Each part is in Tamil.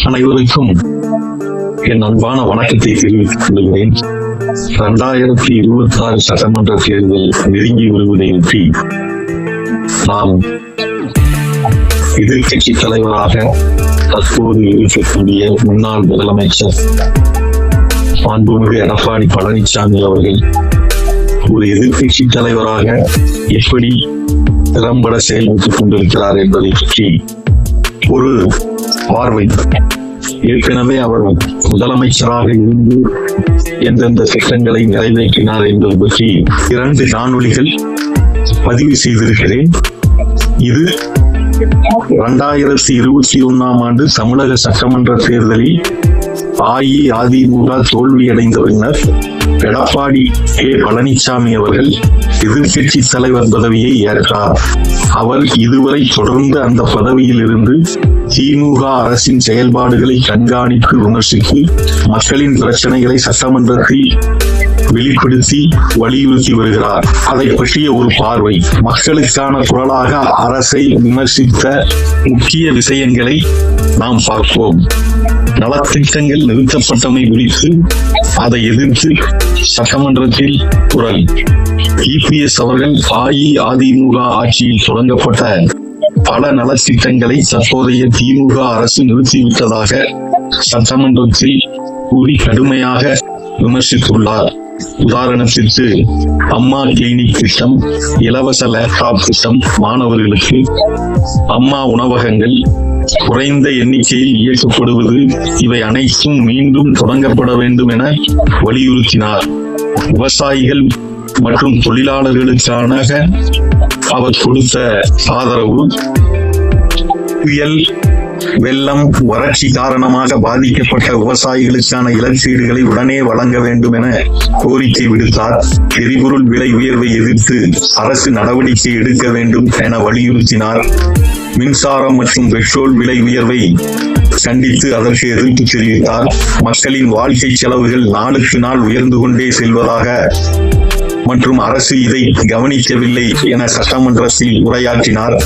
அனைவருக்கும் என் அன்பான வணக்கத்தை தெரிவித்துக் கொள்கிறேன். 2026 சட்டமன்ற தேர்தல் நெருங்கி வருவதையொட்டி நாம் எதிர்கட்சி தலைவராக தற்போது இருக்கக்கூடிய முன்னாள் முதலமைச்சர் மாண்புமிகு எடப்பாடி பழனிசாமி அவர்கள் ஒரு எதிர்கட்சி தலைவராக எப்படி திறம்பட செயல்பட்டுக் கொண்டிருக்கிறார் என்பதை பற்றி ஒரு பார்வை. ஏற்கனவே அவர் முதலமைச்சராக இருந்து எந்தெந்த திட்டங்களை நிறைவேற்றினார் என்பது பற்றி 2 காணொளிகள் பதிவு செய்திருக்கிறேன். இது 2021 ஆண்டு தமிழக சட்டமன்ற தேர்தலில் அஇஅதிமுக தோல்வியடைந்த பின்னர் எடப்பாடி பழனிசாமி அவர்கள் எதிர்கட்சி தலைவர் பதவியை ஏற்றார். அவர் இதுவரை தொடர்ந்து அந்த பதவியில் இருந்து திமுக அரசின் செயல்பாடுகளை கண்காணித்து விமர்சித்து மக்களின் பிரச்சனைகளை சட்டமன்றத்தில் வெளிப்படுத்தி வலியுறுத்தி வருகிறார். அதை பற்றிய ஒரு பார்வை. மக்களுக்கான குரலாக அரசை விமர்சித்த முக்கிய விஷயங்களை நாம் பார்ப்போம். நலத்திட்டங்கள் நிறுத்தப்பட்டமை குறித்து அதை எதிர்த்து சட்டமன்றத்தில் குரல். இபிஎஸ் அவர்கள் அஇஅதிமுக ஆட்சியில் தொடங்கப்பட்ட பல நலத்திட்டங்களை தற்போதைய திமுக அரசு நிறுத்திவிட்டதாக சட்டமன்றத்தில் கூறி கடுமையாக விமர்சித்துள்ளார். உதாரணத்திற்கு அம்மா கிளினிக் திட்டம், இலவச லேப்டாப் திட்டம் மாணவர்களுக்கு, அம்மா உணவகங்கள் குறைந்த எண்ணிக்கையில் இயக்கப்படுவது, இவை அனைத்தும் மீண்டும் தொடங்கப்பட வேண்டும் என வலியுறுத்தினார். விவசாயிகள் மற்றும் தொழிலாளர்களுக்கான அவர் கொடுத்த ஆதரவு, புயல், வெள்ளம், வறட்சி காரணமாக பாதிக்கப்பட்ட விவசாயிகளுக்கான இழப்பீடுகளை உடனே வழங்க வேண்டும் என கோரிக்கை விடுத்தார். எரிபொருள் விலை உயர்வை எதிர்த்து அரசு நடவடிக்கை எடுக்க வேண்டும் என வலியுறுத்தினார். மின்சாரம் மற்றும் பெட்ரோல் விலை உயர்வை கண்டித்து அதற்கு எதிர்ப்பு தெரிவித்தார். மக்களின் வாழ்க்கை செலவுகள் நாளுக்கு நாள் உயர்ந்து கொண்டே செல்வதாக மற்றும் அரசு இதை கவனிக்கவில்லை என சட்டமன்றத்தில் உரையாற்றினார்.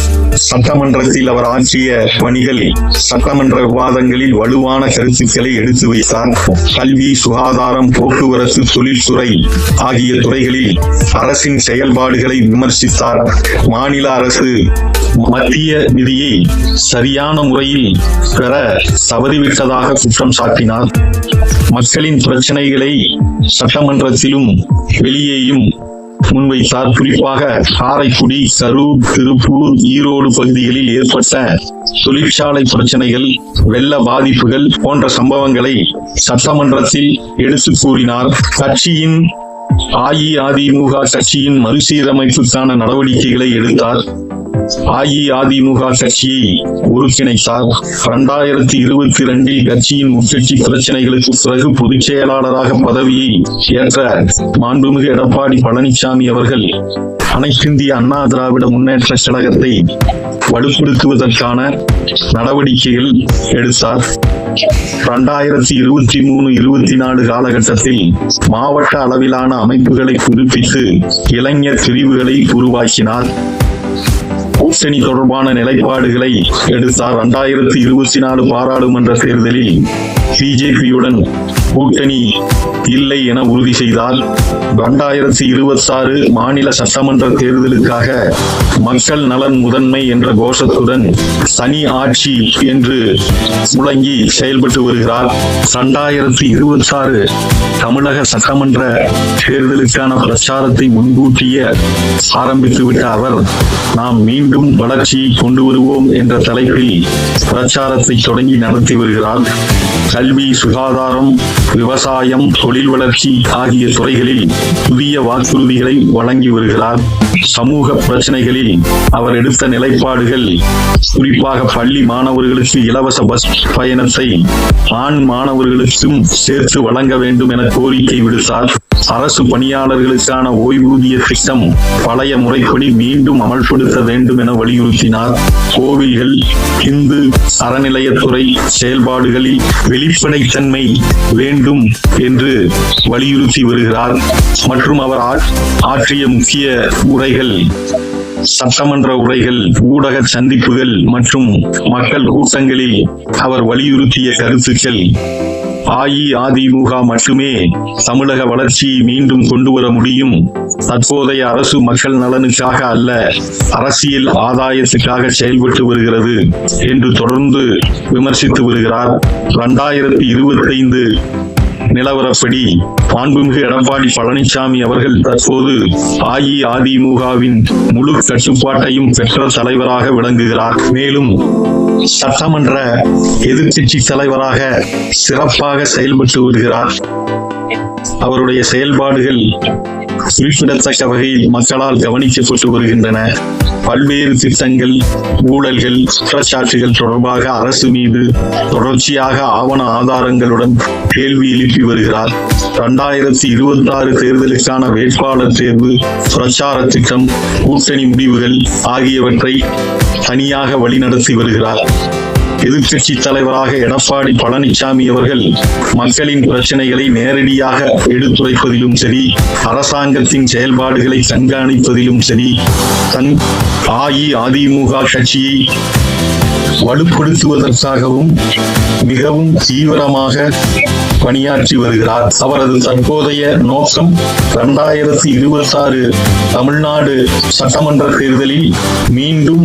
சட்டமன்றத்தில் அவர் ஆற்றிய பணிகள் சட்டமன்ற விவாதங்களில் வலுவான கருத்துக்களை எடுத்து வைத்தார். கல்வி, சுகாதாரம், போக்குவரத்து, தொழில்துறை ஆகிய துறைகளில் அரசின் செயல்பாடுகளை விமர்சித்தார். மாநில அரசு மத்திய நிதியை சரியான முறையில் பெற தவறிவிட்டதாக குற்றம் சாட்டினார். மக்களின் பிரச்சனைகளை சட்டமன்றத்திலும் வெளியேயும் முன்வைத்தார். குறிப்பாக காரைக்குடி, கரூர், திருப்பூர், ஈரோடு பகுதிகளில் ஏற்பட்ட தொழிற்சாலை பிரச்சனைகள், வெள்ள பாதிப்புகள் போன்ற சம்பவங்களை சட்டமன்றத்தில் எடுத்து கூறினார். அஇஅதிமுக கட்சியின் மறுசீரமைப்புக்கான நடவடிக்கைகளை எடுத்தார். அஇஅதிமுக கட்சியை ஒருங்கிணைத்தார். 2022 கட்சியின் உட்கட்சி பிரச்சனைகளுக்கு பிறகு பொதுச் செயலாளராக பதவியை ஏற்ற மாண்புமிகு எடப்பாடி பழனிசாமி அவர்கள் அனைத்திந்திய அண்ணா திராவிட முன்னேற்ற கழகத்தை வலுப்படுத்துவதற்கான நடவடிக்கைகள் எடுத்தார். 2023-24 காலகட்டத்தில் மாவட்ட அளவிலான அமைப்புகளை புதுப்பித்து இளைஞர் பிரிவுகளை உருவாக்கினார். கூட்டணி தொடர்பான நிலைப்பாடுகளை எடுத்தார். 2024 பாராளுமன்ற தேர்தலில் பிஜேபியுடன் கூட்டணி இல்லை என உறுதி செய்தார். 2026 மாநில சட்டமன்ற தேர்தலுக்காக மக்கள் நலன் முதன்மை என்ற கோஷத்துடன் தனி ஆட்சி என்று முழங்கி செயல்பட்டு வருகிறார். 2026 தமிழக சட்டமன்ற தேர்தலுக்கான பிரச்சாரத்தை முன்கூட்டியே ஆரம்பித்துவிட்ட அவர், நாம் மீண்டும் வளர்ச்சியை கொண்டு வருவோம் என்ற தலைப்பில் பிரச்சாரத்தை தொடங்கி நடத்தி வருகிறார். கல்வி, சுகாதாரம், விவசாயம், தொழில் வளர்ச்சி ஆகிய துறைகளில் புதிய வாக்குறுதிகளை வழங்கி வருகிறார். சமூக பிரச்சனைகளில் அவர் எடுத்த நிலைப்பாடுகள், குறிப்பாக பள்ளி மாணவர்களுக்கு இலவச பஸ் பயணத்தை ஆண் மாணவர்களுக்கும் சேர்த்து வழங்க வேண்டும் என கோரிக்கை விடுத்தார். அரசு பணியாளர்களுக்கான ஓய்வூதிய திட்டம் பழைய முறைப்படி மீண்டும் அமல்படுத்த வேண்டும் என வலியுறுத்தினார். கோவில்கள், இந்து அறநிலையத்துறை செயல்பாடுகளில் வெளிப்படைத்தன்மை வேண்டும் என்று வலியுறுத்தி வருகிறார். மற்றும் அவர் ஆற்றிய முக்கிய உரைகள் சட்டமன்ற உரைகள், ஊடக சந்திப்புகள் மற்றும் மக்கள் கூட்டங்களில் அவர் வலியுறுத்திய கருத்துக்கள் அஇஅதிமுக மட்டுமே தமிழக வளர்ச்சியை மீண்டும் கொண்டு வர முடியும், தற்போதைய அரசு மக்கள் நலனுக்காக அல்ல, அரசியல் ஆதாயத்துக்காக செயல்பட்டு வருகிறது என்று தொடர்ந்து விமர்சித்து வருகிறார். 2025 நிலவரப்படி மாண்புமிகு எடப்பாடி பழனிசாமி அவர்கள் தற்போது அஇஅதிமுகவின் முழு கட்டுப்பாட்டையும் பெற்ற தலைவராக விளங்குகிறார். மேலும் சட்டமன்ற எதிர்க்கட்சி தலைவராக சிறப்பாக செயல்பட்டு வருகிறார். அவருடைய செயல்பாடுகள் குறிப்பிடத்தக்க வகையில் மக்களால் கவனிக்கப்பட்டு வருகின்றன. பல்வேறு திட்டங்கள், ஊழல்கள், குற்றச்சாட்டுகள் தொடர்பாக அரசு மீது தொடர்ச்சியாக ஆவண ஆதாரங்களுடன் கேள்வி எழுப்பி வருகிறார். 2026 தேர்தலுக்கான வேட்பாளர் தேர்வு, பிரச்சார திட்டம், கூட்டணி முடிவுகள் ஆகியவற்றை தனியாக வழிநடத்தி வருகிறார். எதிர்க்கட்சி தலைவராக எடப்பாடி பழனிசாமி அவர்கள் மக்களின் பிரச்சனைகளை நேரடியாக எடுத்துரைப்பதிலும் சரி, அரசாங்கத்தின் செயல்பாடுகளை கண்காணிப்பதிலும் சரி, தன் அஇஅதிமுக கட்சியை வலுப்படுத்துவதற்காகவும் மிகவும் தீவிரமாக பணியாற்றி வருகிறார். அவரது தற்போதைய நோக்கம் 2026 தமிழ்நாடு சட்டமன்ற தேர்தலில் மீண்டும்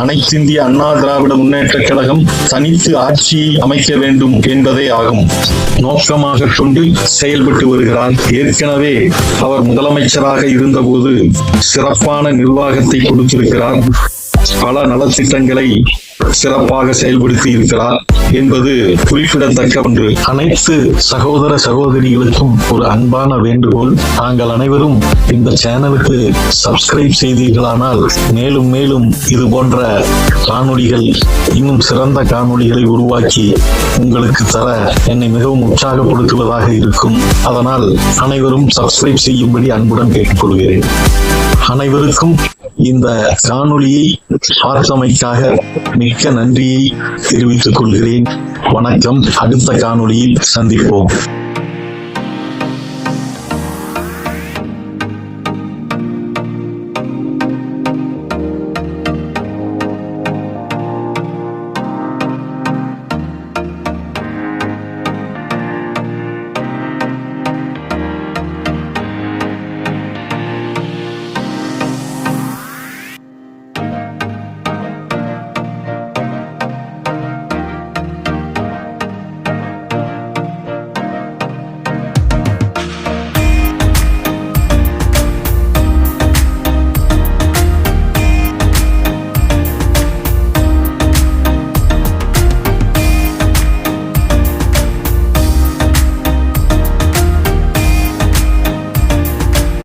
அனைத்திந்திய அண்ணா திராவிட முன்னேற்ற கழகம் தனித்து ஆட்சியை அமைக்க வேண்டும் என்பதே ஆகும் நோக்கமாக கொண்டு செயல்பட்டு வருகிறார். ஏற்கனவே அவர் முதலமைச்சராக இருந்தபோது சிறப்பான நிர்வாகத்தை கொடுத்திருக்கிறார். பல நலத்திட்டங்களை சிறப்பாக செயல்படுத்தி இருக்கிறார் என்பது குறிப்பிடத்தக்க ஒன்று. அனைத்து சகோதர சகோதரிகளுக்கும் ஒரு அன்பான வேண்டுகோள், நாங்கள் அனைவரும் இந்த சேனலுக்கு சப்ஸ்கிரைப் செய்தீர்களானால் மேலும் மேலும் இது போன்ற காணொளிகள், இன்னும் சிறந்த காணொளிகளை உருவாக்கி உங்களுக்கு தர என்னை மிகவும் உற்சாகப்படுத்துவதாக இருக்கும். அதனால் அனைவரும் சப்ஸ்கிரைப் செய்யும்படி அன்புடன் கேட்டுக்கொள்கிறேன். அனைவருக்கும் இந்த காணொளியை பார்த்தமைக்காக மிக்க நன்றியை தெரிவித்துக் கொள்கிறேன். வணக்கம். அடுத்த காணொளியில் சந்திப்போம்.